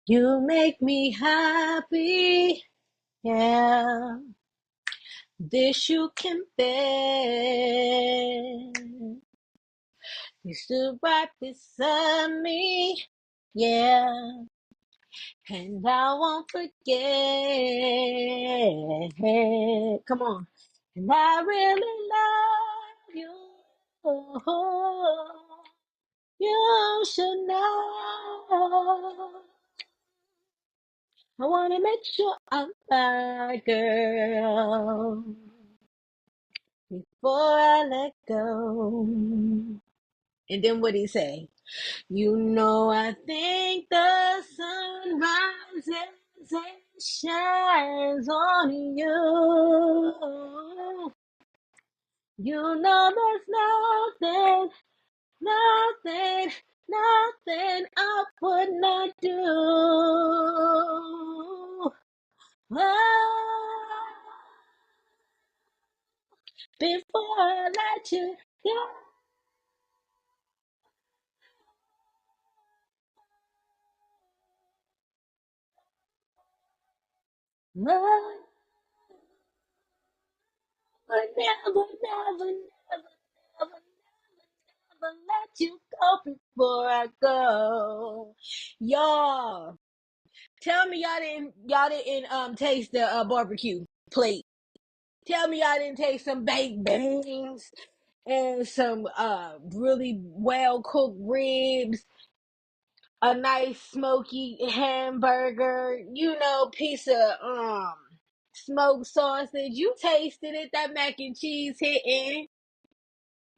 You make me happy, yeah. This you can bear. You stood right beside me, yeah. And I won't forget. Come on. And I really love you. Oh, you should know. I want to make sure I'm my girl before I let go. And then what he say? You know I think the sun rises and shines on you. You know there's nothing, nothing, nothing I would not do. Oh, before I let you go. Love will never, never, never, never, never let you go before I go. Y'all, tell me y'all didn't taste the barbecue plate. Tell me y'all didn't taste some baked beans and some really well cooked ribs, a nice smoky hamburger, piece of smoked sausage. You tasted it, that mac and cheese hitting,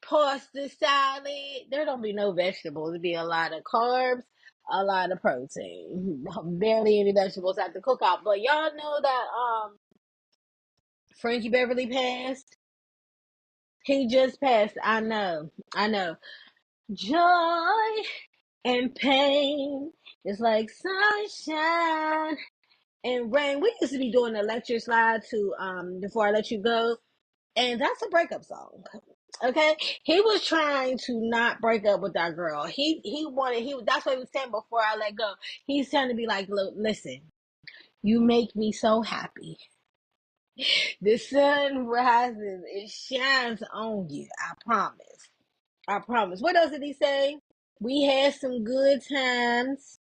pasta salad. There don't be no vegetables. It be a lot of carbs, a lot of protein. Barely any vegetables at the cookout. But y'all know that Frankie Beverly passed. He just passed. I know. I know. Joy and pain is like sunshine and rain. We used to be doing the lecture slide to Before I Let You Go, and that's a breakup song. Okay, he was trying to not break up with that girl. He wanted he that's what he was saying before I let go. He's trying to be like, look, listen, you make me so happy. The sun rises, it shines on you. I promise. I promise. What else did he say? We had some good times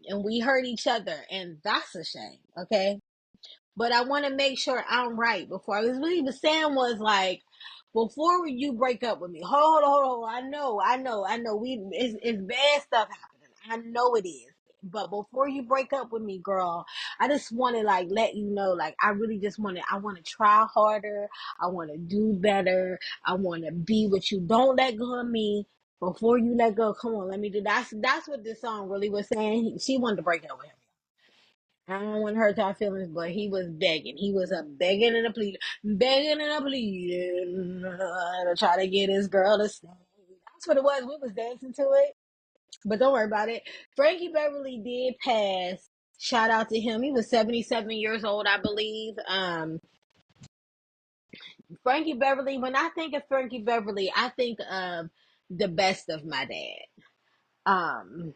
and we hurt each other, and that's a shame. Okay, but I want to make sure I'm right before. Because what he was saying was like, before you break up with me, hold on. I know. It's bad stuff happening. I know it is. But before you break up with me, girl, I just want to like let you know, like I really just I want to try harder. I want to do better. I want to be with you. Don't let go of me. Before you let go, come on, let me do that's what this song really was saying. She wanted to break up with him. I don't want to hurt our feelings, but he was begging. He was a begging and a pleading, begging and a pleading to try to get his girl to stay. That's what it was. We was dancing to it, but don't worry about it. Frankie Beverly did pass. Shout out to him. He was 77 years old, I believe. Frankie Beverly. When I think of Frankie Beverly, I think of the best of my dad. Um,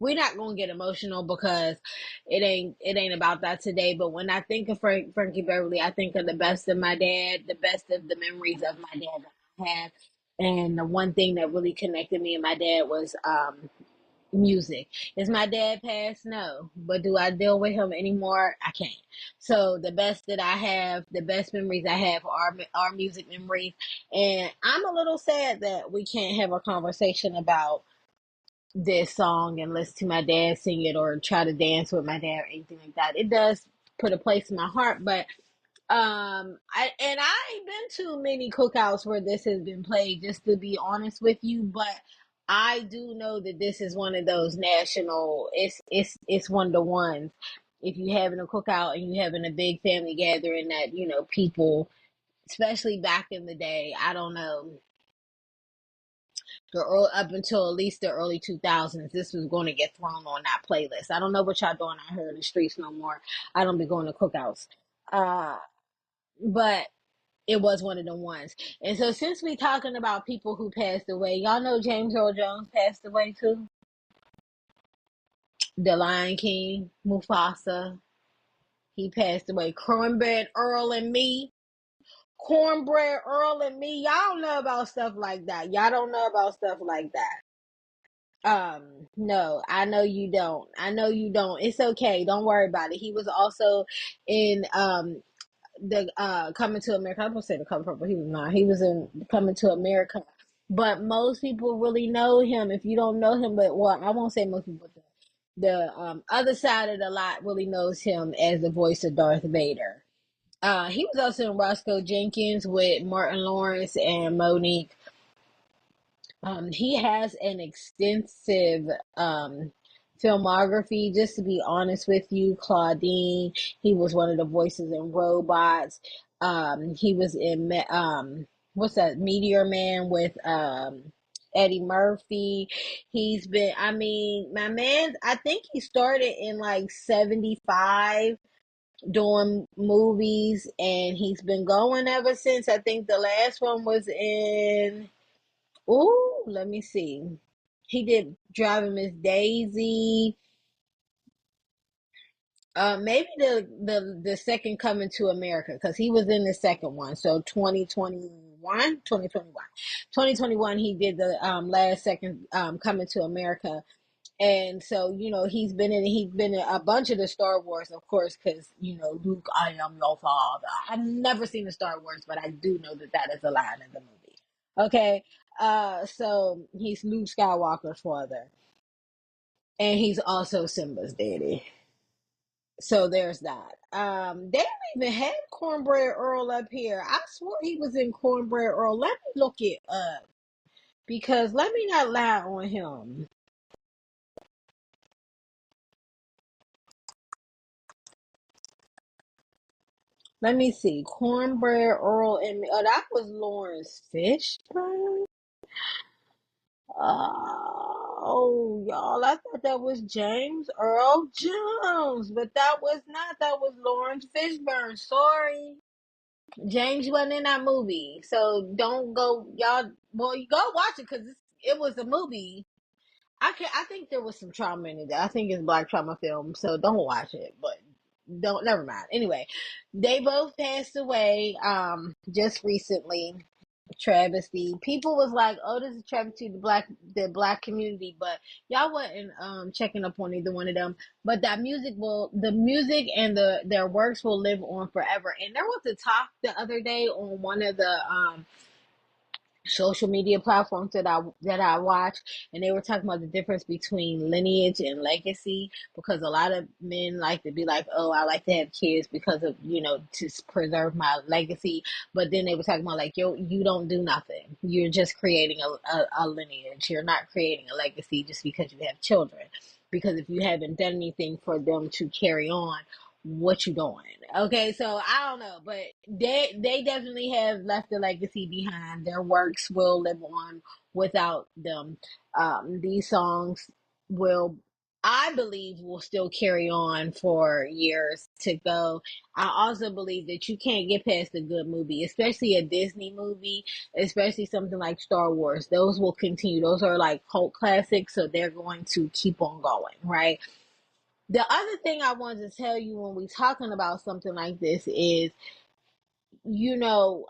we're not gonna get emotional because it ain't about that today. But when I think of Frankie Beverly, I think of the best of my dad, the best of the memories of my dad that I have. And the one thing that really connected me and my dad was music. Is my dad passed? No. But do I deal with him anymore? I can't. So the best that I have, the best memories I have are our music memories. And I'm a little sad that we can't have a conversation about this song and listen to my dad sing it or try to dance with my dad or anything like that. It does put a place in my heart, but I ain't been to many cookouts where this has been played, just to be honest with you, but I do know that this is one of those national, it's one of the ones. If you having a cookout and you having a big family gathering that, people, especially back in the day, I don't know, up until at least the early 2000s, this was going to get thrown on that playlist. I don't know what y'all doing out here in the streets no more. I don't be going to cookouts. Uh, but it was one of the ones. And so since we talking about people who passed away, y'all know James Earl Jones passed away too. The Lion King, Mufasa. He passed away. Cornbread Earl and me. Cornbread Earl and me. Y'all don't know about stuff like that. Y'all don't know about stuff like that. No, I know you don't. I know you don't. It's okay. Don't worry about it. He was also in the Coming to America. I'm gonna say the cover, but he was not. He was in Coming to America. But most people really know him. If you don't know him, but well, I won't say most people. But the other side of the lot really knows him as the voice of Darth Vader. He was also in Roscoe Jenkins with Martin Lawrence and Monique. He has an extensive filmography. Just to be honest with you, Claudine. He was one of the voices in Robots. He was in what's that? Meteor Man with Eddie Murphy. He's been. I mean, my man. I think he started in like '75 doing movies, and he's been going ever since. I think the last one was in. Ooh, let me see. He did Driving Miss Daisy. Maybe the second Coming to America, because he was in the second one. So 2021 he did the last second Coming to America. And so, he's been in a bunch of the Star Wars, of course, because, Luke, I am your father. I've never seen the Star Wars, but I do know that that is a line in the movie. Okay. So he's Luke Skywalker's father. And he's also Simba's daddy. So there's that. They don't even have Cornbread Earl up here. I swore he was in Cornbread Earl. Let me look it up. Because let me not lie on him. Let me see. Cornbread Earl and oh, that was Lawrence Fishburne. Oh, y'all, I thought that was James Earl Jones, but that was not. That was Lawrence Fishburne. Sorry, James wasn't in that movie, so don't go, y'all. Well, you go watch it because it was a movie. I think there was some trauma in it. I think it's black trauma film, so don't watch it. But don't. Never mind. Anyway, they both passed away just recently. Travesty. People was like, "Oh, this is travesty to the black community," but y'all wasn't checking up on either one of them. But the music and their works will live on forever. And there was a talk the other day on one of the social media platforms that I watch, and they were talking about the difference between lineage and legacy, because a lot of men like to be like, oh, I like to have kids because of, to preserve my legacy. But then they were talking about like, yo, you don't do nothing, you're just creating a lineage, you're not creating a legacy just because you have children, because if you haven't done anything for them to carry on, what you doing? Okay, so I don't know, but they definitely have left a legacy behind. Their works will live on without them. These songs will, I believe, will still carry on for years to go. I also believe that you can't get past a good movie, especially a Disney movie, especially something like Star Wars. Those will continue. Those are like cult classics, so they're going to keep on going, right? The other thing I wanted to tell you when we talking about something like this is, you know,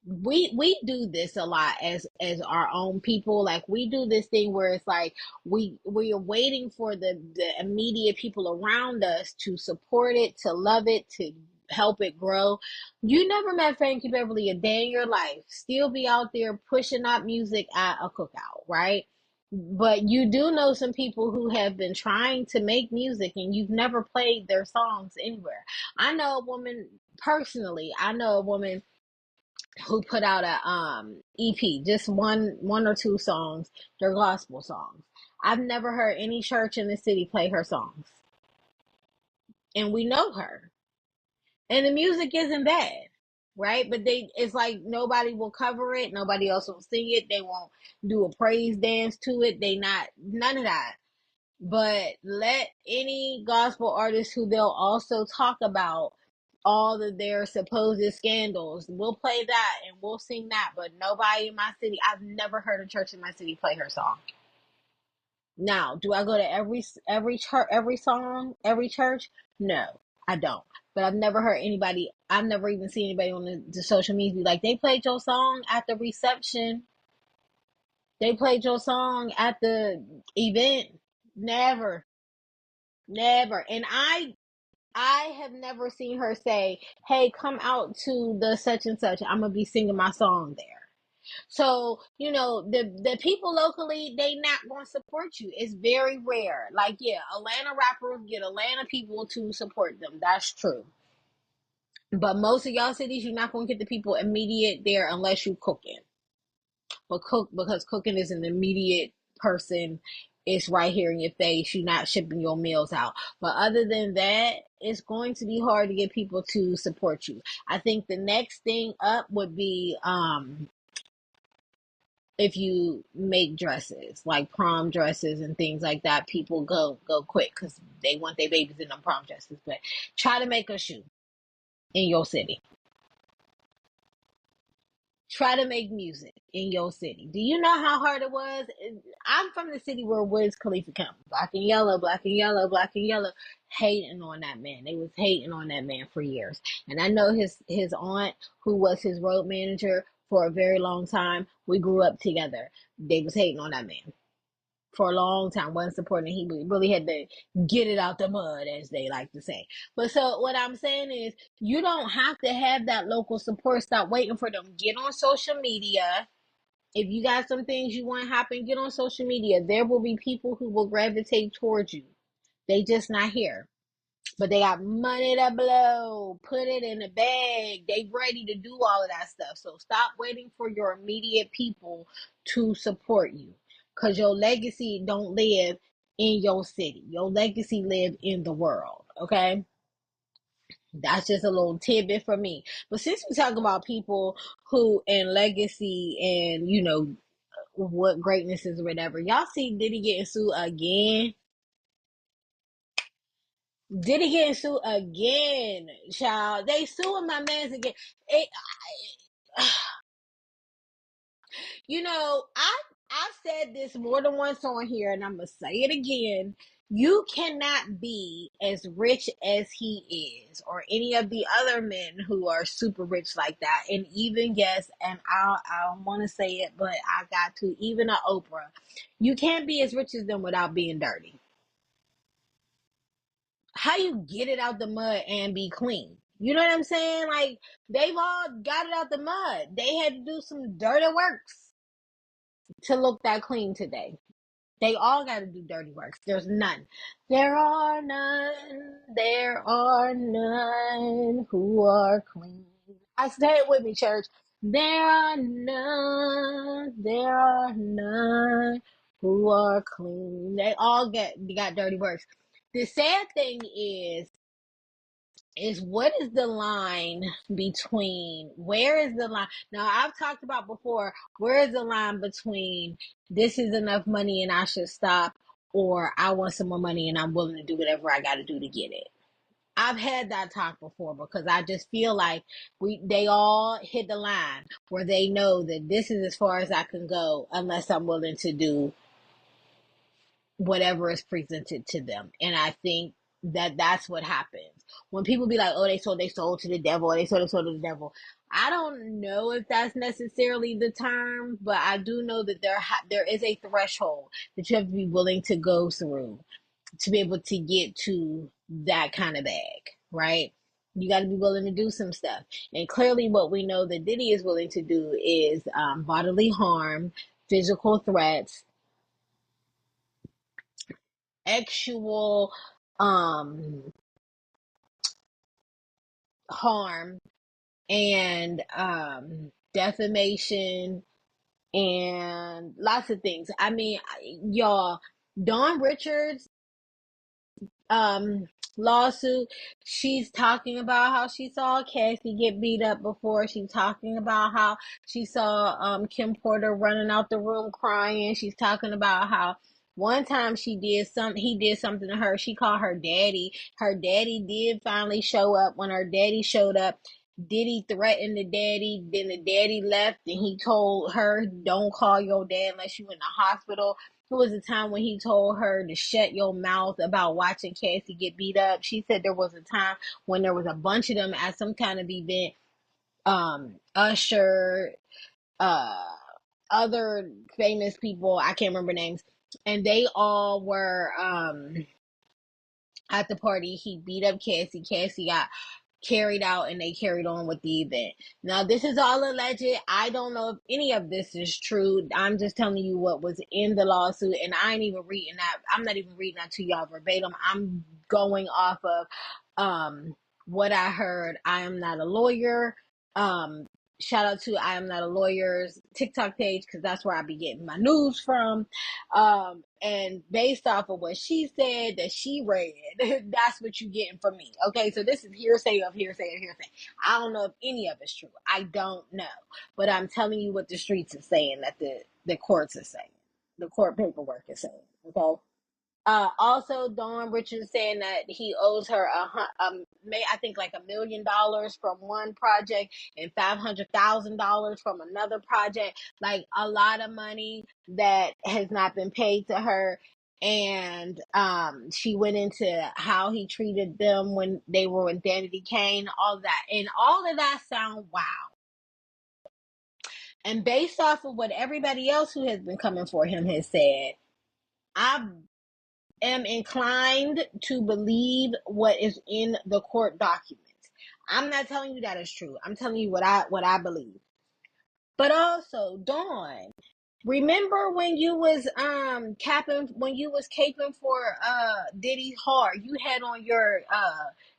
we do this a lot as our own people. Like, we do this thing where it's like we are waiting for the immediate people around us to support it, to love it, to help it grow. You never met Frankie Beverly a day in your life, still be out there pushing out music at a cookout, right? But you do know some people who have been trying to make music and you've never played their songs anywhere. I know a woman personally, I know a woman who put out a EP, just one or two songs, they're gospel songs. I've never heard any church in the city play her songs. And we know her. And the music isn't bad, right? But it's like nobody will cover it, nobody else will sing it, they won't do a praise dance to it. They not none of that. But let any gospel artist who they'll also talk about all of their supposed scandals, we'll play that and we'll sing that. But nobody in my city, I've never heard a church in my city play her song. Now, do I go to every church? No, I don't. But I've never heard anybody. I've never even seen anybody on the social media be like, they played your song at the reception. They played your song at the event. Never, never. And I have never seen her say, hey, come out to the such and such. I'm gonna be singing my song there. So, the people locally, they not going to support you. It's very rare. Like, yeah, Atlanta rappers get Atlanta people to support them. That's true. But most of y'all cities, you're not going to get the people immediate there unless you cooking. But because cooking is an immediate person, it's right here in your face. You're not shipping your meals out. But other than that, it's going to be hard to get people to support you. I think the next thing up would be if you make dresses like prom dresses and things like that. People go quick because they want their babies in them prom dresses. But try to make a shoe in your city. Try to make music in your city. Do you know how hard it was? I'm from the city where Wiz Khalifa comes. Black and yellow, black and yellow, black and yellow. Hating on that man. They was hating on that man for years. And I know his aunt, who was his road manager for a very long time. We grew up together. They was hating on that man for a long time, wasn't supporting. He really had to get it out the mud, as they like to say. But so what I'm saying is, you don't have to have that local support. Stop waiting for them. Get on social media. If you got some things you want to happen, get on social media. There will be people who will gravitate towards you. They just not here. But they got money to blow. Put it in the bag. They ready to do all of that stuff. So stop waiting for your immediate people to support you. Because your legacy don't live in your city. Your legacy live in the world. Okay? That's just a little tidbit for me. But since we talk about people who and legacy and, what greatness is or whatever, y'all see Diddy getting sued again? Diddy getting sued again, child. They suing my man's again. I've said this more than once on here, and I'm gonna say it again. You cannot be as rich as he is, or any of the other men who are super rich like that. And even yes, and I don't want to say it, but I got to. Even a Oprah, you can't be as rich as them without being dirty. How you get it out the mud and be clean? You know what I'm saying? Like, they've all got it out the mud. They had to do some dirty works to look that clean today. They all got to do dirty works. There's none. There are none. There are none who are clean. I say it with me, church. There are none. There are none who are clean. They all got dirty works. The sad thing is what is the line between, where is the line? Now, I've talked about before, where is the line between this is enough money and I should stop, or I want some more money and I'm willing to do whatever I got to do to get it. I've had that talk before because I just feel like they all hit the line where they know that this is as far as I can go unless I'm willing to do whatever is presented to them. And I think that's what happens when people be like, oh, they sold to the devil, or they sold to the devil. I don't know if that's necessarily the term, but I do know that there is a threshold that you have to be willing to go through to be able to get to that kind of bag, right? You got to be willing to do some stuff. And clearly what we know that Diddy is willing to do is bodily harm, physical threats, actual harm, and defamation, and lots of things. I mean, y'all, Dawn Richards lawsuit, she's talking about how she saw Cassie get beat up before. She's talking about how she saw Kim Porter running out the room crying. She's talking about how one time he did something to her. She called her daddy. Her daddy did finally show up. When her daddy showed up, Diddy threatened the daddy. Then the daddy left and he told her, don't call your dad unless you in the hospital. It was a time when he told her to shut your mouth about watching Cassie get beat up. She said there was a time when there was a bunch of them at some kind of event. Usher, uh, other famous people, I can't remember names, and they all were at the party. He beat up Cassie. Cassie got carried out and they carried on with the event. Now, this is all alleged. I don't know if any of this is true. I'm just telling you what was in the lawsuit, and I ain't even reading that. I'm not even reading that to y'all verbatim. I'm going off of what I heard. I am not a lawyer. Shout out to I Am Not a Lawyer's TikTok page, because that's where I be getting my news from. And based off of what she said that she read, that's what you're getting from me. Okay, so this is hearsay of hearsay of hearsay. I don't know if any of it's true. I don't know. But I'm telling you what the streets are saying, that the courts are saying. The court paperwork is saying. Okay? Also, Dawn Richards saying that he owes her I think like $1 million from one project and $500,000 from another project. Like a lot of money that has not been paid to her. And she went into how he treated them when they were with Danity Kane, all that, and all of that sound wow. And based off of what everybody else who has been coming for him has said, I am inclined to believe what is in the court documents. I'm not telling you that is true. I'm telling you what I believe. But also, Dawn, remember when you was caping for Diddy hard? You had on your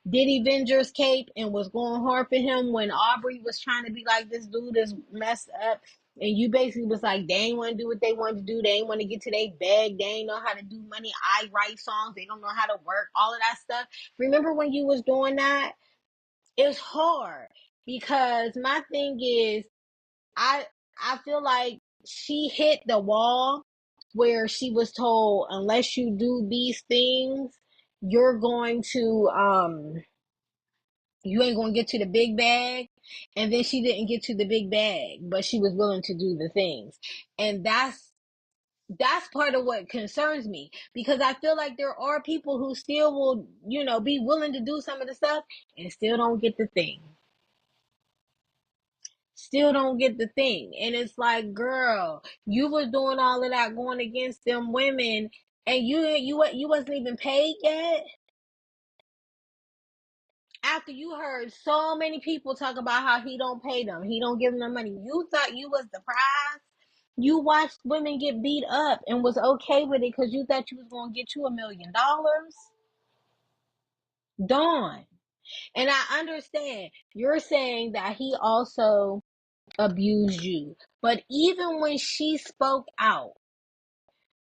Diddy Vengers cape and was going hard for him when Aubrey was trying to be like, this dude is messed up. And you basically was like, they ain't want to do what they wanted to do. They ain't want to get to their bag. They ain't know how to do money. I write songs. They don't know how to work. All of that stuff. Remember when you was doing that? It's hard because my thing is, I feel like she hit the wall where she was told, unless you do these things, you're going to you ain't gonna get to the big bag. And then she didn't get to the big bag, but she was willing to do the things. And that's part of what concerns me, because I feel like there are people who still will, be willing to do some of the stuff and still don't get the thing. Still don't get the thing. And it's like, girl, you was doing all of that going against them women, and you wasn't even paid yet. After you heard so many people talk about how he don't pay them, he don't give them the money, you thought you was the prize. You watched women get beat up and was okay with it because you thought you was going to get you $1 million. Dawn. And I understand you're saying that he also abused you. But even when she spoke out,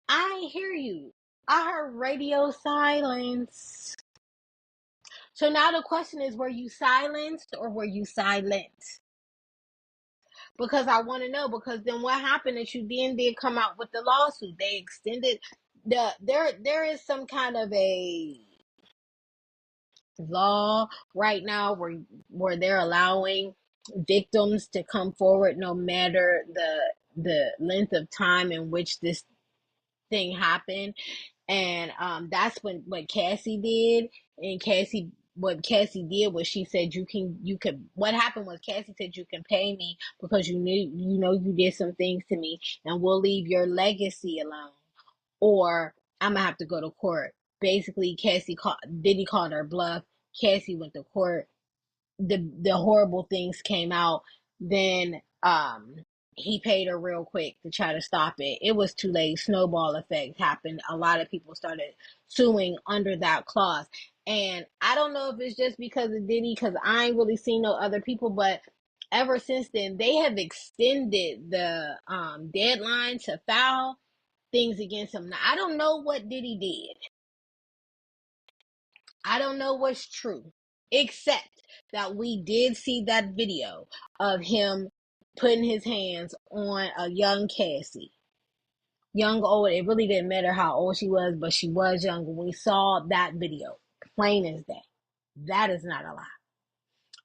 I ain't hear you. I heard radio silence. So now the question is, were you silenced or were you silent? Because I want to know, because then what happened is you then did come out with the lawsuit. They extended there is some kind of a law right now where they're allowing victims to come forward no matter the length of time in which this thing happened. And that's what Cassie did. And what Cassie did was she said, what happened was Cassie said, you can pay me because you did some things to me, and we'll leave your legacy alone, or I'm gonna have to go to court. Basically, Diddy called her bluff. Cassie went to court. The horrible things came out. Then he paid her real quick to try to stop it. It was too late. Snowball effect happened. A lot of people started suing under that clause. And I don't know if it's just because of Diddy, because I ain't really seen no other people, but ever since then, they have extended the deadline to file things against him. Now, I don't know what Diddy did. I don't know what's true, except that we did see that video of him putting his hands on a young Cassie. Young, old, it really didn't matter how old she was, but she was young. We saw that video, plain as day. That is not a lie.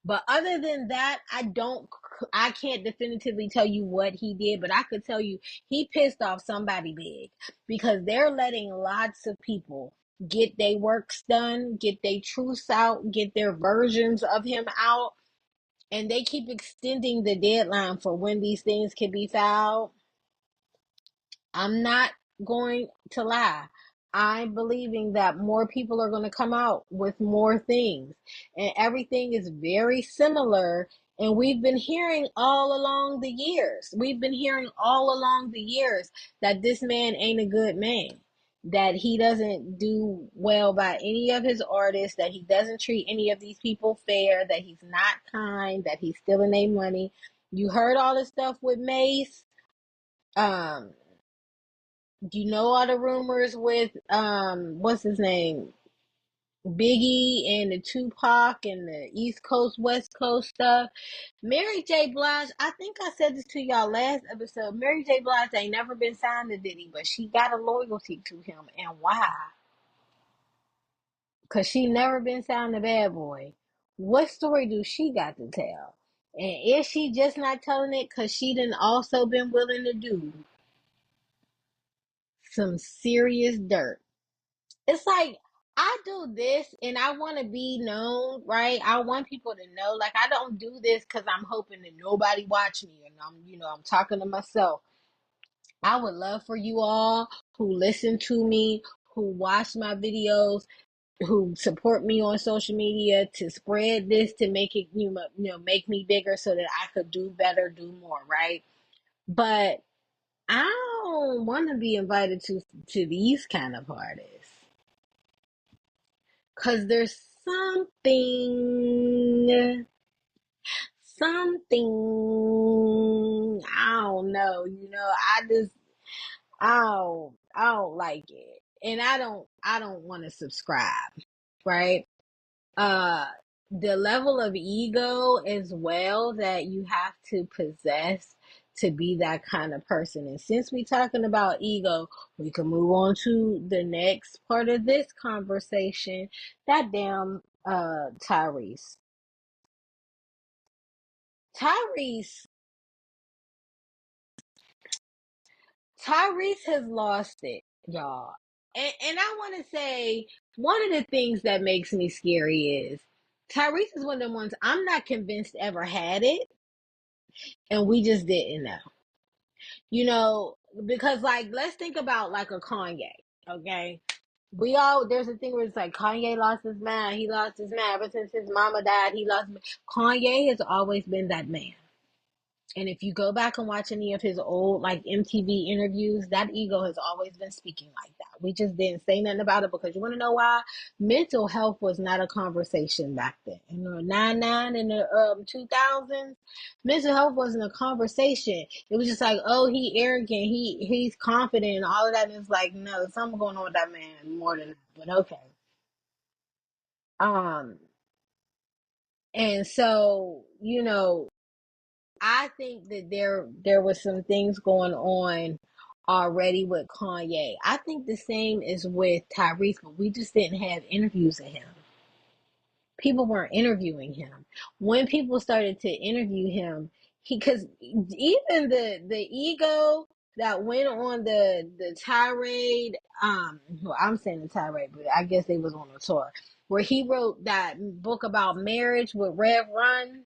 But other than that, I can't definitively tell you what he did, but I could tell you he pissed off somebody big, because they're letting lots of people get their works done, get their truths out, get their versions of him out, and they keep extending the deadline for when these things can be filed. I'm not going to lie. I'm believing that more people are going to come out with more things. And everything is very similar. And we've been hearing all along the years. We've been hearing all along the years that this man ain't a good man. That he doesn't do well by any of his artists. That he doesn't treat any of these people fair. That he's not kind. That he's stealing their money. You heard all this stuff with Mace. Um, you know all the rumors with what's his name, Biggie and the Tupac and the East Coast West Coast stuff. Mary J. Blige, I think I said this to y'all last episode. Mary J. Blige ain't never been signed to Diddy, but she got a loyalty to him. And why? Because she never been signed to Bad Boy. What story do she got to tell? And is she just not telling it because she done also been willing to do some serious dirt? It's like, I do this and I want to be known, right? I want people to know. Like, I don't do this because I'm hoping that nobody watch me, and I'm talking to myself. I would love for you all who listen to me, who watch my videos, who support me on social media, to spread this, to make it, make me bigger so that I could do better, do more, right? But I don't want to be invited to these kind of parties. Cause there's something, I don't know, I don't like it. And I don't want to subscribe, right? Uh, the level of ego as well that you have to possess to be that kind of person. And since we're talking about ego, we can move on to the next part of this conversation. That damn Tyrese. Tyrese Tyrese has lost it, y'all. And I want to say, one of the things that makes me scary is Tyrese is one of the ones I'm not convinced ever had it, and we just didn't know. Because, like, let's think about like a Kanye, okay? There's a thing where it's like Kanye lost his mind. He lost his mind ever since his mama died. Kanye has always been that man. And if you go back and watch any of his old like MTV interviews, that ego has always been speaking like that. We just didn't say nothing about it because you want to know why? Mental health was not a conversation back then. In the 99 and the 2000s, mental health wasn't a conversation. It was just like, oh, he arrogant, he's confident, and all of that. And it's like, no, something going on with that man more than that. But okay. Um, and so I think that there was some things going on already with Kanye. I think the same is with Tyrese, but we just didn't have interviews of him. People weren't interviewing him. When people started to interview him, because even the ego that went on the tirade, well, I'm saying the tirade, but I guess they was on a tour where he wrote that book about marriage with Rev Run.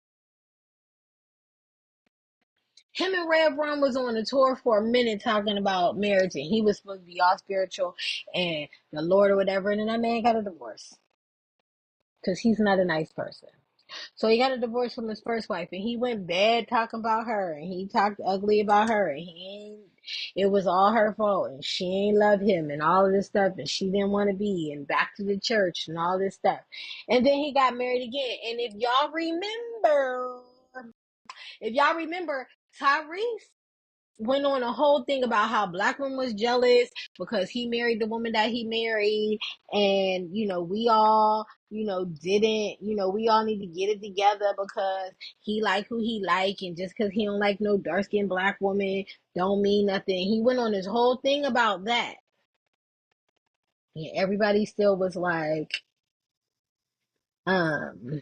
Him and Rev Run was on a tour for a minute talking about marriage, and he was supposed to be all spiritual and the Lord or whatever, and then that man got a divorce because he's not a nice person. So he got a divorce from his first wife, and he went bad talking about her, and he talked ugly about her, and it was all her fault, and she ain't love him, and all of this stuff, and she didn't want to be, and back to the church, and all this stuff. And then he got married again, and if y'all remember, Tyrese went on a whole thing about how black women was jealous because he married the woman that he married, and we all didn't, we all need to get it together because he like who he like, and just because he don't like no dark-skinned black woman don't mean nothing. He went on this whole thing about that, and everybody still was like, um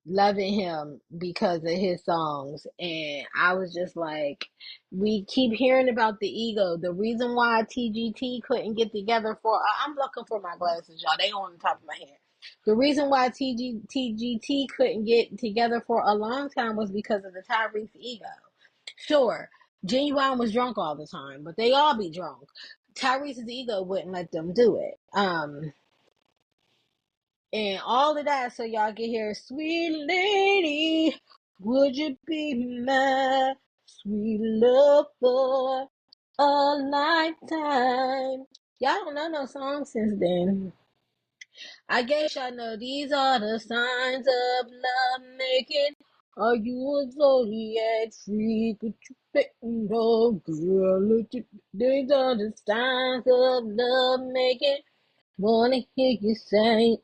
loving him because of his songs. And I was just like, we keep hearing about the ego. The reason why TGT couldn't get together for, I'm looking for my glasses, y'all. They on the top of my head. The reason why TGT couldn't get together for a long time was because of the Tyrese ego. Sure, Genuine was drunk all the time, but they all be drunk. Tyrese's ego wouldn't let them do it. And all of that, so y'all can hear, sweet lady, would you be my sweet love for a lifetime? Y'all don't know no songs since then. I guess y'all know these are the signs of love making. Are you a zodiac freak? What you betting on, girl? These are the signs of love making. Wanna hear you say,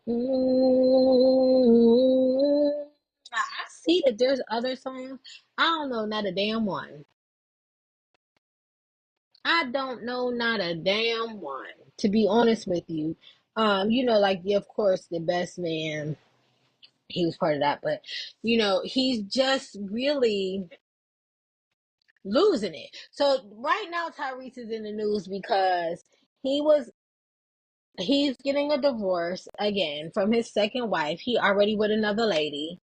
I see that there's other songs. I don't know not a damn one. I don't know not a damn one, to be honest with you. Like, of course, the best man, he was part of that, but he's just really losing it. So right now, Tyrese is in the news because he's getting a divorce again from his second wife. He already with another lady.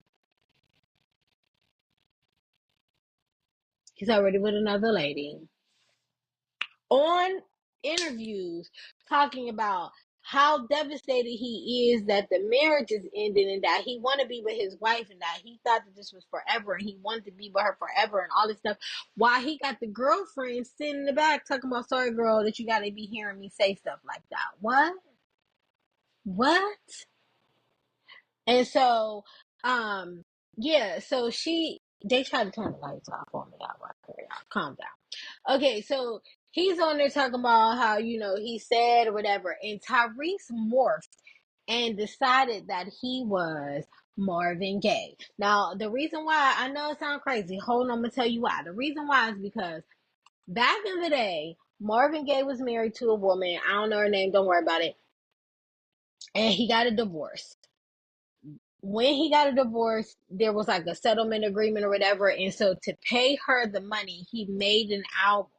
He's already with another lady. On interviews, talking about how devastated he is that the marriage is ending and that he want to be with his wife and that he thought that this was forever and he wanted to be with her forever and all this stuff. While he got the girlfriend sitting in the back talking about, sorry girl, that you got to be hearing me say stuff like that. What? And so, yeah, so they tried to turn the lights off on me. Calm down. Okay, so he's on there talking about how, he said or whatever, and Tyrese morphed and decided that he was Marvin Gaye. Now, the reason why, I know it sounds crazy. Hold on, I'm going to tell you why. The reason why is because back in the day, Marvin Gaye was married to a woman. I don't know her name. Don't worry about it. And he got a divorce. When he got a divorce, there was like a settlement agreement or whatever. And so to pay her the money, he made an album.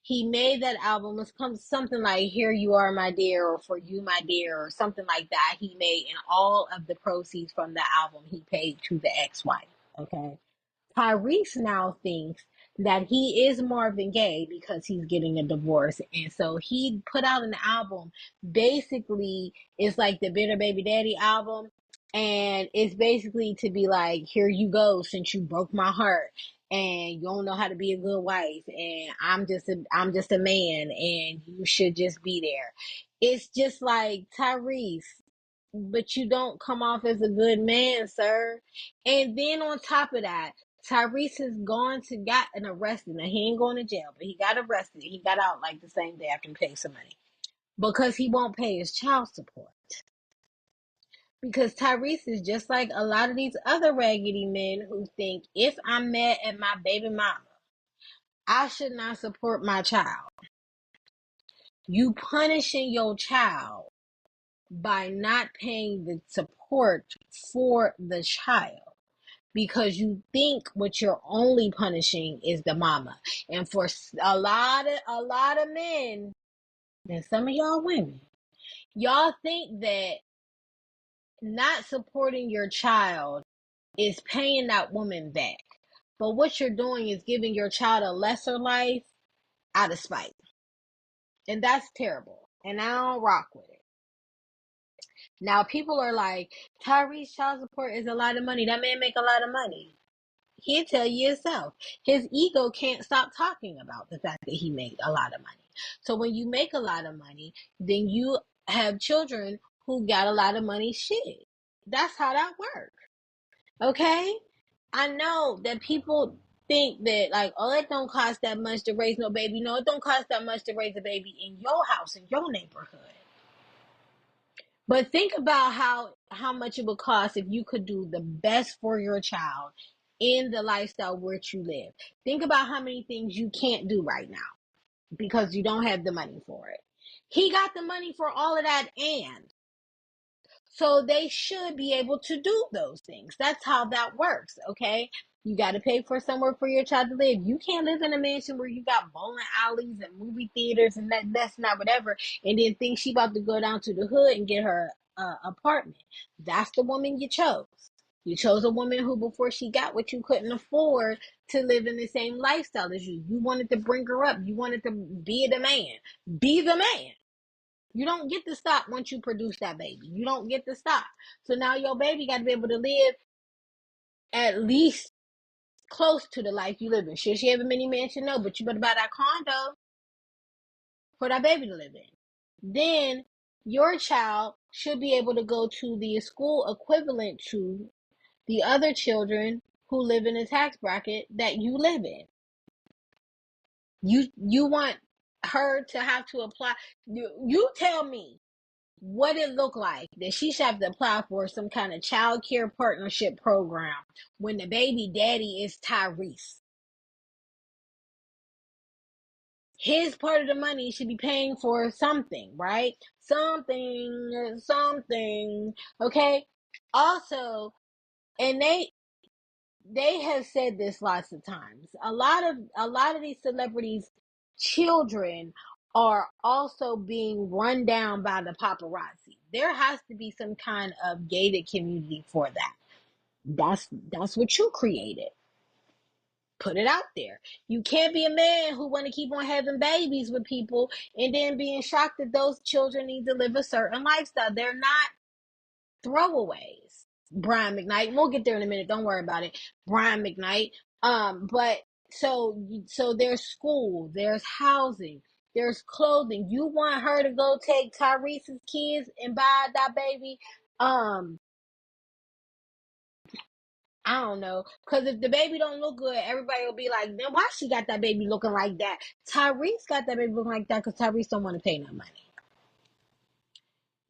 He made that album. It's something like Here You Are, My Dear, or For You, My Dear, or something like that. He made, and all of the proceeds from the album he paid to the ex-wife. Okay. Tyrese now thinks that he is Marvin Gaye because he's getting a divorce. And so he put out an album. Basically, it's like the Bitter Baby Daddy album. And it's basically to be like, here you go, since you broke my heart and you don't know how to be a good wife. And I'm just a man and you should just be there. It's just like, Tyrese, but you don't come off as a good man, sir. And then on top of that, Tyrese has gotten arrested. Now, he ain't going to jail, but he got arrested. He got out like the same day after he paid some money because he won't pay his child support. Because Tyrese is just like a lot of these other raggedy men who think, if I'm mad at my baby mama, I should not support my child. You punishing your child by not paying the support for the child because you think what you're only punishing is the mama. And for a lot of men and some of y'all women, y'all think that not supporting your child is paying that woman back. But what you're doing is giving your child a lesser life out of spite. And that's terrible. And I don't rock with it. Now, people are like, Tyrese child support is a lot of money. That man make a lot of money. He'll tell you himself. His ego can't stop talking about the fact that he made a lot of money. So when you make a lot of money, then you have children who got a lot of money. Shit. That's how that works. Okay? I know that people think that, like, oh, it don't cost that much to raise no baby. No, it don't cost that much to raise a baby in your house, in your neighborhood. But think about how much it would cost if you could do the best for your child in the lifestyle which you live. Think about how many things you can't do right now because you don't have the money for it. He got the money for all of that, and So they should be able to do those things. That's how that works, okay? You got to pay for somewhere for your child to live. You can't live in a mansion where you got bowling alleys and movie theaters and that's not whatever, and then think she about to go down to the hood and get her apartment. That's the woman you chose. You chose a woman who, before she got what you couldn't afford to live in the same lifestyle as you. You wanted to bring her up. You wanted to be the man. Be the man. You don't get to stop once you produce that baby. You don't get to stop. So now your baby got to be able to live at least close to the life you live in. Should she have a mini mansion? No, but you better buy that condo for that baby to live in. Then your child should be able to go to the school equivalent to the other children who live in a tax bracket that you live in. You want her to have to apply. You tell me what it look like that she should have to apply for some kind of child care partnership program when the baby daddy is Tyrese. His part of the money should be paying for something, right? Something. Okay. Also, and they have said this lots of times. A lot of these celebrities' children are also being run down by the paparazzi. There has to be some kind of gated community for that. That's what you created. Put it out there. You can't be a man who want to keep on having babies with people and then being shocked that those children need to live a certain lifestyle. They're not throwaways. Brian McKnight. We'll get there in a minute. Don't worry about it. Brian McKnight. But so there's school, there's housing, there's clothing. You want her to go take Tyrese's kids and buy that baby? I don't know. Because if the baby don't look good, everybody will be like, then why she got that baby looking like that? Tyrese got that baby looking like that because Tyrese don't want to pay no money.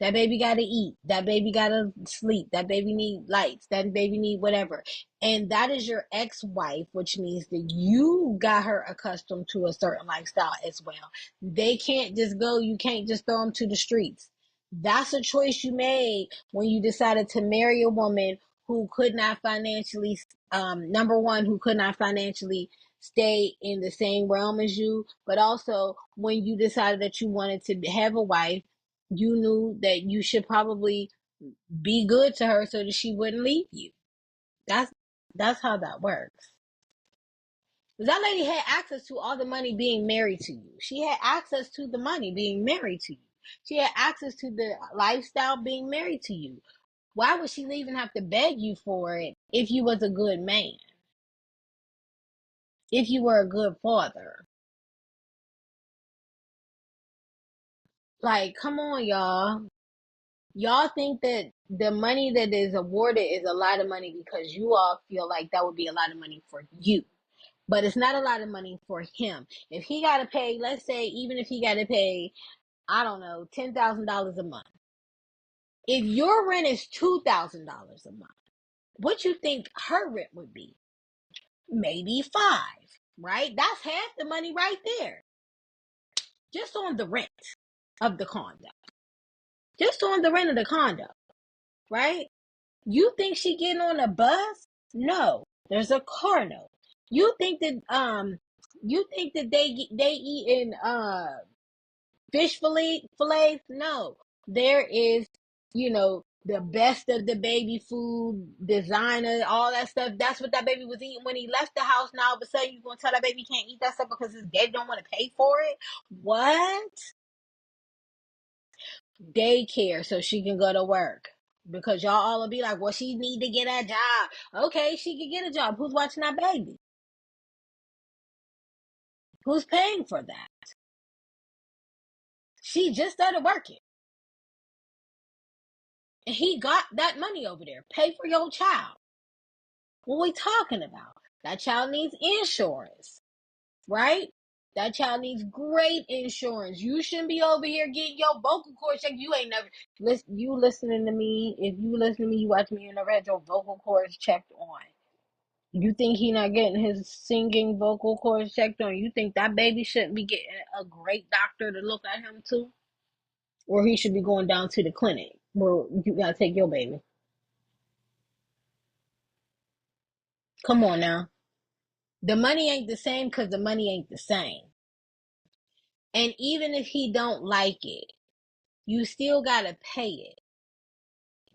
That baby gotta eat. That baby gotta sleep. That baby need lights. That baby need whatever. And that is your ex-wife, which means that you got her accustomed to a certain lifestyle as well. They can't just go, you can't just throw them to the streets. That's a choice you made when you decided to marry a woman who could not financially, number one, who could not financially stay in the same realm as you, but also when you decided that you wanted to have a wife, you knew that you should probably be good to her so that she wouldn't leave you. That's that's how that works. That lady had access to all the money being married to you. She had access to the money being married to you. She had access to the lifestyle being married to you. Why would she even have to beg you for it if you was a good man? If you were a good father? Like, come on, y'all. Y'all think that the money that is awarded is a lot of money because you all feel like that would be a lot of money for you. But it's not a lot of money for him. If he got to pay, let's say, even if he got to pay, I don't know, $10,000 a month. If your rent is $2,000 a month, what you think her rent would be? Maybe five, right? That's half the money right there. Just on the rent of the condo. Just on the rent of the condo, right? You think she getting on a bus? No, there's a car note. You think that they eating fish fillets? No, there is, the best of the baby food, designer, all that stuff. That's what that baby was eating when he left the house. Now all of a sudden you gonna tell that baby he can't eat that stuff because his dad don't want to pay for it? What? Daycare so she can go to work. Because y'all all will be like, well, she need to get a job. Okay, she can get a job. Who's watching that baby? Who's paying for that? She just started working. And he got that money over there. Pay for your child. What we talking about? That child needs insurance, right? That child needs great insurance. You shouldn't be over here getting your vocal cord checked. You ain't never listen. You listening to me? If you listen to me, you watch me. You never had your vocal cords checked on. You think he not getting his singing vocal cords checked on? You think that baby shouldn't be getting a great doctor to look at him too? Or he should be going down to the clinic? Well, you gotta take your baby. Come on now. The money ain't the same because the money ain't the same. And even if he don't like it, you still gotta pay it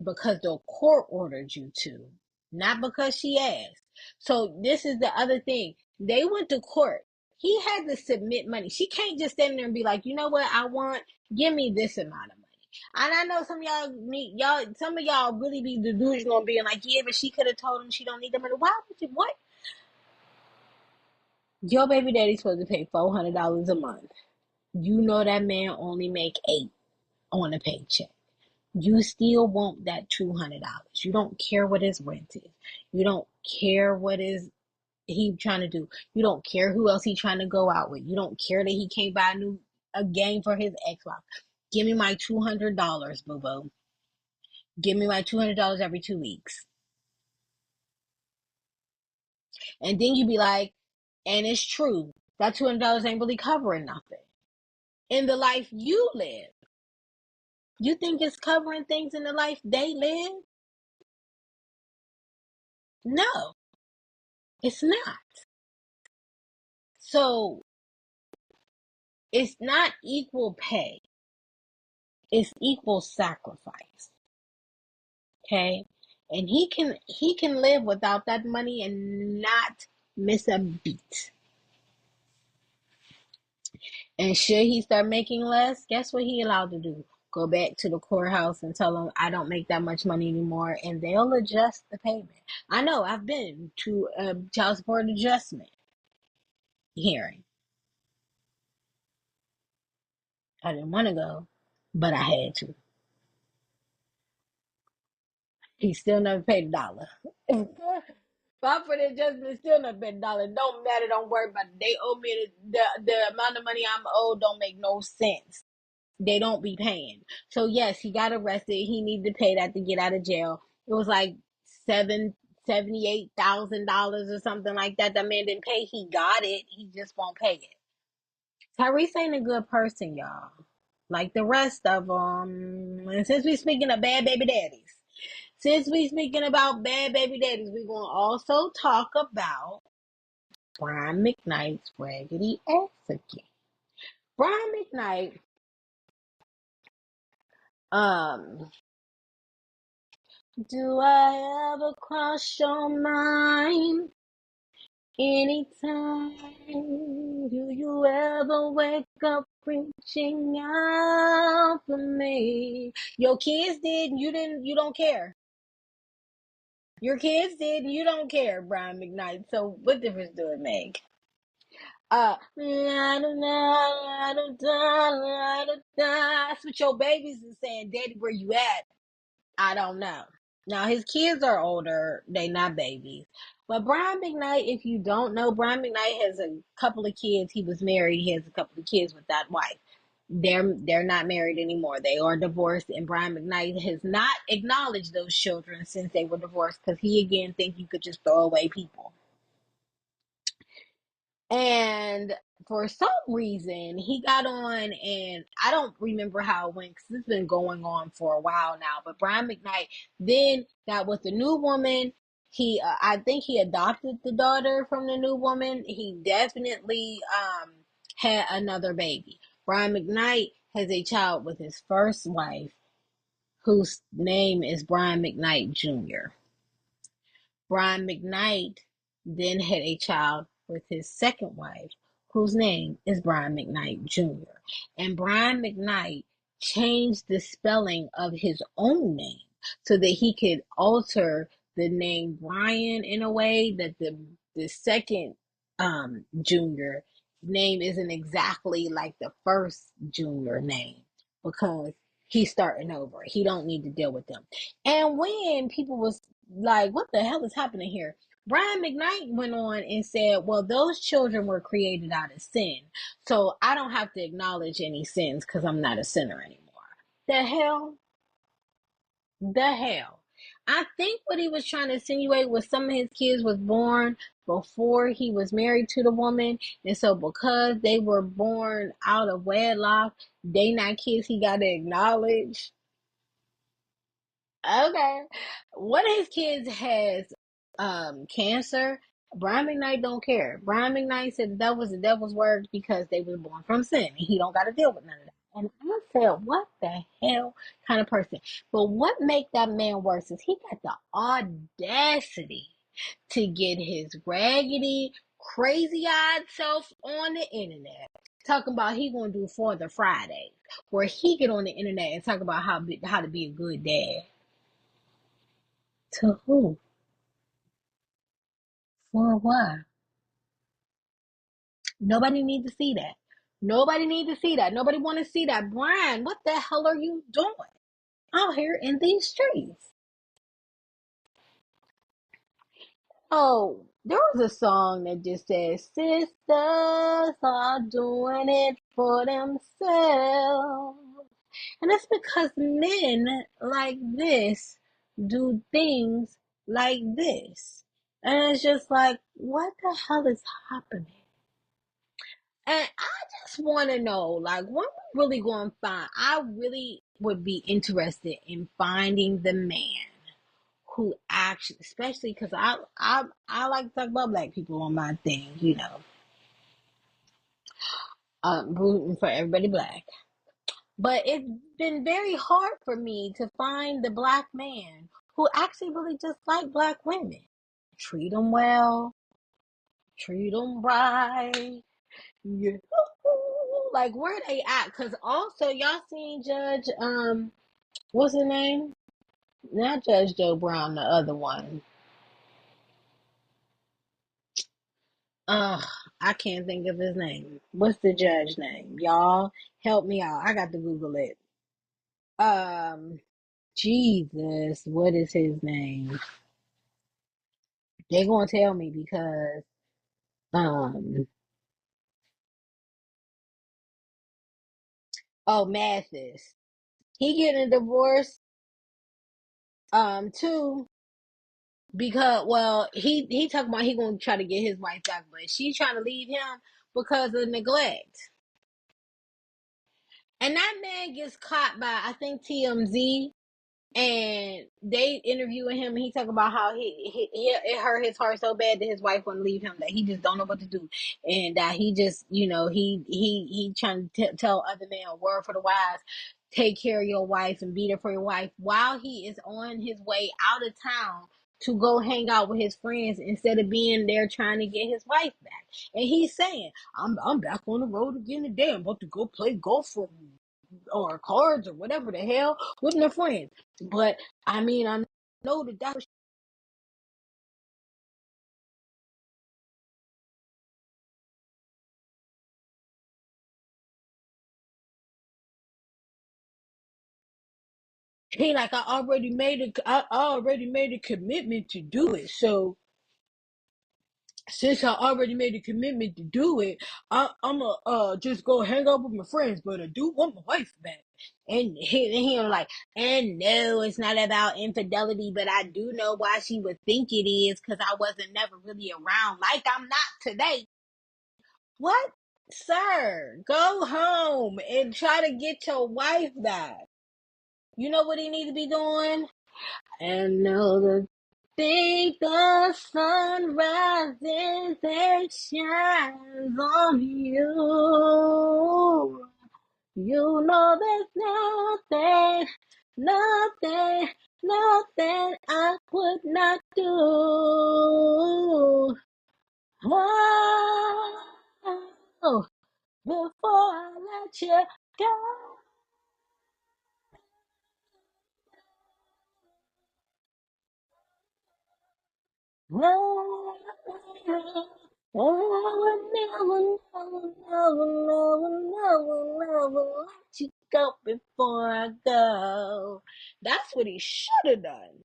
because the court ordered you to, not because she asked. So this is the other thing. They went to court. He had to submit money. She can't just stand there and be like, you know what, I want, give me this amount of money. And I know some of some of y'all really be delusional and being like, yeah, but she could have told him she don't need the money. Why would you? What? Your baby daddy's supposed to pay $400 a month. You know that man only make 8 on a paycheck. You still want that $200. You don't care what his rent is. You don't care what is he trying to do. You don't care who else he trying to go out with. You don't care that he can't buy a game for his Xbox. Give me my $200, boo boo. Give me my $200 every 2 weeks. And then you be like, and it's true, that $200 ain't really covering nothing. In the life you live, you think it's covering things in the life they live? No, it's not. So it's not equal pay. It's equal sacrifice. Okay? And he can live without that money and not miss a beat. And should he start making less, guess what he allowed to do? Go back to the courthouse and tell them I don't make that much money anymore, and they'll adjust the payment. I know I've been to a child support adjustment hearing. I didn't want to go, but I had to. He still never paid $1. File for the adjustment, still never paid $1. Don't matter, don't worry about it. They owe me the amount of money I'm owed don't make no sense. They don't be paying. So yes, he got arrested. He needed to pay that to get out of jail. It was like $78,000 or something like that. The man didn't pay. He got it. He just won't pay it. Tyrese ain't a good person, y'all. Like the rest of them. And since we speaking of bad baby daddies, since we speaking about bad baby daddies, we're gonna also talk about Brian McKnight's raggedy ass again. Brian McKnight, do I ever cross your mind? Anytime, do you ever wake up reaching out for me? Your kids did, you didn't, you don't care. Your kids did, you don't care, Brian McKnight. So what difference do it make? That's what your babies is saying. Daddy, where you at? I don't know. Now his kids are older; they not babies. But Brian McKnight, if you don't know, Brian McKnight has a couple of kids. He was married. He has a couple of kids with that wife. They're not married anymore. They are divorced, and Brian McKnight has not acknowledged those children since they were divorced because he again think you could just throw away people. And for some reason, he got on, and I don't remember how it went because it's been going on for a while now. But Brian McKnight then got with the new woman. I think he adopted the daughter from the new woman. He definitely had another baby. Brian McKnight has a child with his first wife, whose name is Brian McKnight Jr. Brian McKnight then had a child with his second wife, whose name is Brian McKnight Jr. And Brian McKnight changed the spelling of his own name so that he could alter the name Brian in a way that the second junior name isn't exactly like the first junior name because he's starting over. He don't need to deal with them. And when people was like, what the hell is happening here? Brian McKnight went on and said, well, those children were created out of sin. So I don't have to acknowledge any sins because I'm not a sinner anymore. The hell? The hell? I think what he was trying to insinuate was some of his kids was born before he was married to the woman. And so because they were born out of wedlock, they not kids he got to acknowledge. Okay. One of his kids has cancer. Brian McKnight don't care. Brian McKnight said that was the devil's words because they was born from sin and he don't gotta deal with none of that. And I said, what the hell kind of person? But what make that man worse is he got the audacity to get his raggedy, crazy-eyed self on the internet talking about he gonna do for the Fridays, where he get on the internet and talk about how to be a good dad. To who? For what? Nobody need to see that. Nobody need to see that. Nobody want to see that. Brian, what the hell are you doing out here in these streets? Oh, there was a song that just says, sisters are doing it for themselves. And that's because men like this do things like this. And it's just like, what the hell is happening? And I just want to know, like, when we really going to find, I really would be interested in finding the man who actually, especially because I like to talk about black people on my thing, rooting for everybody black. But it's been very hard for me to find the black man who actually really just like black women. Treat them well, treat them right. Yeah. Like, where they at? Because also, y'all seen Judge, what's his name? Not Judge Joe Brown, the other one. Ugh, I can't think of his name. What's the judge name? Y'all, help me out. I got to Google it. Um, Jesus, what is his name? They gonna tell me because, um, oh, Mathis. He getting a divorce, too. Because, well, he talking about he gonna try to get his wife back, but she trying to leave him because of neglect. And that man gets caught by, I think, TMZ, and they interviewing him, and he talk about how he it hurt his heart so bad that his wife wouldn't leave him, that he just don't know what to do, and that he just, he trying to tell other men a word for the wise, take care of your wife and be there for your wife, while he is on his way out of town to go hang out with his friends instead of being there trying to get his wife back. And he's saying, I'm back on the road again today. I'm about to go play golf or cards or whatever the hell with my friends. But I mean, I know that was he like, I already made a commitment to do it. So since I already made a commitment to do it, I'ma just go hang out with my friends. But I do want my wife back. And he was like, and no, it's not about infidelity, but I do know why she would think it is, because I wasn't never really around like I'm not today. What? Sir, go home and try to get your wife back. You know what he need to be doing? And know the think the sun rises and shines on you. You know there's nothing, nothing, nothing I would not do. Oh, before I let you go. Oh, I would never, never, never, never, never let you go before I go. That's what he should have done.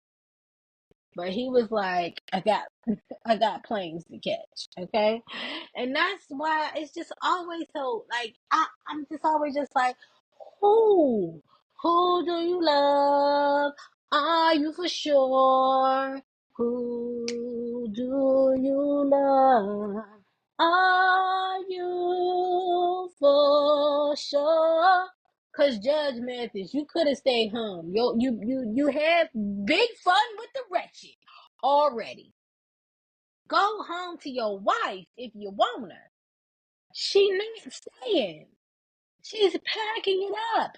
But he was like, I got planes to catch, okay? And that's why it's just always so, like, I'm just always just like, who? Who do you love? Are you for sure? Who do you love? Are you for sure? Cause Judge Mathis, you could have stayed home. You had big fun with the wretched already. Go home to your wife if you want her. She not staying. She's packing it up.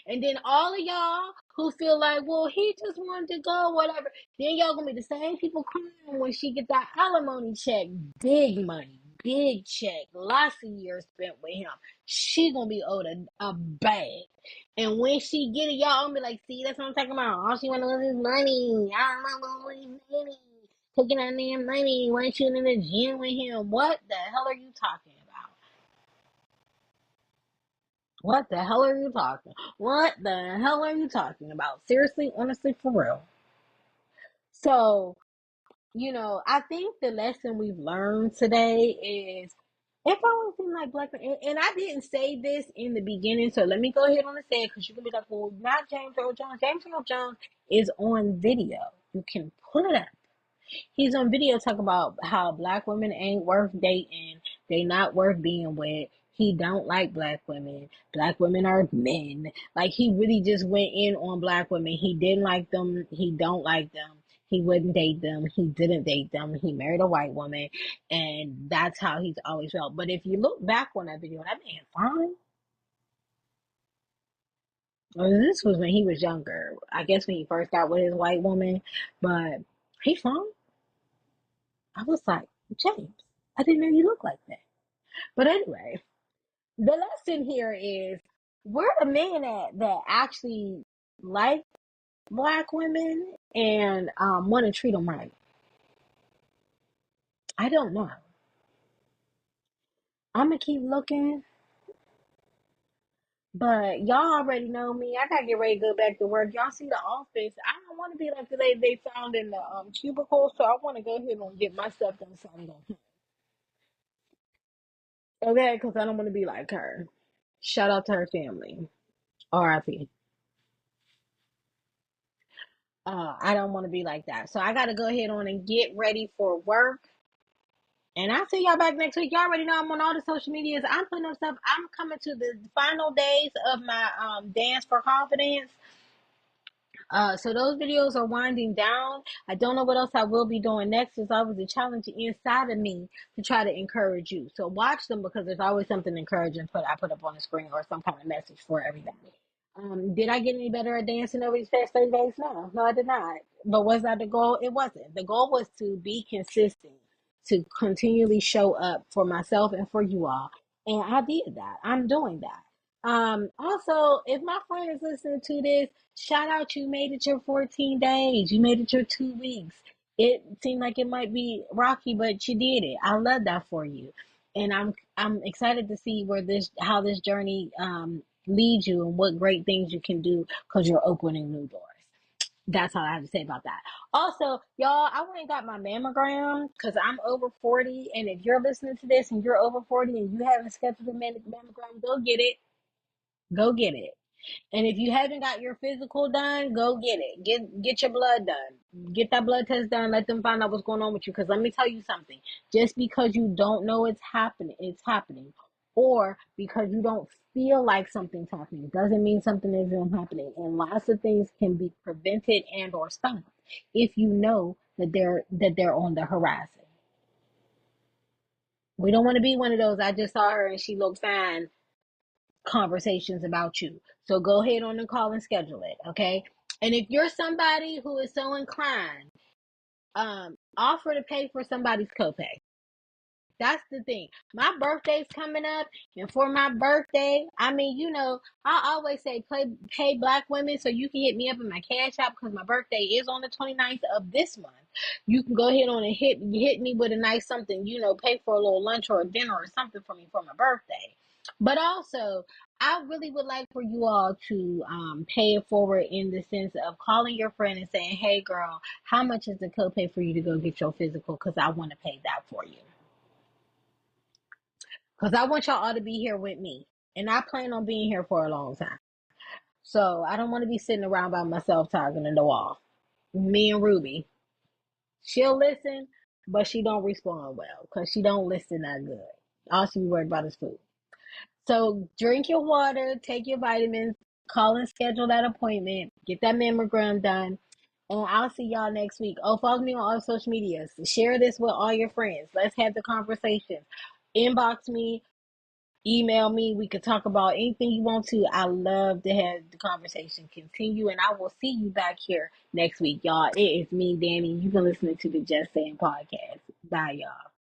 And then all of y'all who feel like, well, he just wanted to go, whatever. Then y'all gonna be the same people crying when she get that alimony check. Big money, big check, lots of years spent with him. She gonna be owed a bag. And when she get it, y'all gonna be like, see, that's what I'm talking about. All she wanna lose is money. I don't know what money. Taking that damn money, weren't you in the gym with him? What the hell are you talking about? What the hell are you talking? What the hell are you talking about? Seriously, honestly, for real. So, I think the lesson we've learned today is it always seems like black men, and I didn't say this in the beginning, so let me go ahead on and say it because you can be like, well, not James Earl Jones. James Earl Jones is on video. You can pull it up. He's on video talking about how black women ain't worth dating. They not worth being with. He don't like black women. Black women are men. Like, he really just went in on black women. He didn't like them. He don't like them. He wouldn't date them. He didn't date them. He married a white woman. And that's how he's always felt. But if you look back on that video, that man fine. Well, this was when he was younger. I guess when he first got with his white woman. But he fine. I was like, James, I didn't know you looked like that. But anyway, the lesson here is where the men at that actually like black women and want to treat them right. I don't know. I'm going to keep looking. But y'all already know me. I gotta get ready to go back to work. Y'all see the office. I don't want to be like the lady they found in the cubicle, so I want to go ahead and get my stuff done so I'm going. Okay, because I don't want to be like her. Shout out to her family. R.I.P. I don't want to be like that. So I got to go ahead on and get ready for work. And I'll see y'all back next week. Y'all already know I'm on all the social medias. I'm putting up stuff. I'm coming to the final days of my dance for confidence. So those videos are winding down. I don't know what else I will be doing next. There's always a challenge inside of me to try to encourage you. So watch them because there's always something encouraging I put up on the screen or some kind of message for everybody. Did I get any better at dancing over these past 30 days? No, I did not. But was that the goal? It wasn't. The goal was to be consistent, to continually show up for myself and for you all. And I did that. I'm doing that. Also, if my friend is listening to this, shout out, you made it your 14 days. You made it your 2 weeks. It seemed like it might be rocky, but you did it. I love that for you. And I'm excited to see how this journey lead you and what great things you can do because you're opening new doors. That's all I have to say about that. Also, y'all, I went and got my mammogram because I'm over 40. And if you're listening to this and you're over 40 and you haven't scheduled a mammogram, go get it. Go get it. And if you haven't got your physical done, go get it. Get your blood done. Get that blood test done. Let them find out what's going on with you. Because let me tell you something. Just because you don't know it's happening. Or because you don't feel like something's happening doesn't mean something isn't happening. And lots of things can be prevented and or stopped if you know that they're on the horizon. We don't want to be one of those. I just saw her and she looked fine conversations about you. So go ahead on and call and schedule it, okay? And if you're somebody who is so inclined, offer to pay for somebody's copay. That's the thing. My birthday's coming up, and for my birthday, I mean, I always say pay black women, so you can hit me up in my cash app because my birthday is on the 29th of this month. You can go ahead on and hit me with a nice something, pay for a little lunch or a dinner or something for me for my birthday. But also, I really would like for you all to pay it forward in the sense of calling your friend and saying, hey, girl, how much is the copay for you to go get your physical? Because I want to pay that for you. Because I want y'all all to be here with me. And I plan on being here for a long time. So I don't want to be sitting around by myself talking to the wall. Me and Ruby. She'll listen, but she don't respond well. Because she don't listen that good. All she be worried about is food. So drink your water, take your vitamins, call and schedule that appointment, get that mammogram done, and I'll see y'all next week. Oh, follow me on all social medias. Share this with all your friends. Let's have the conversation. Inbox me, email me. We could talk about anything you want to. I love to have the conversation continue, and I will see you back here next week, y'all. It is me, Danny. You've been listening to the Just Saying podcast. Bye, y'all.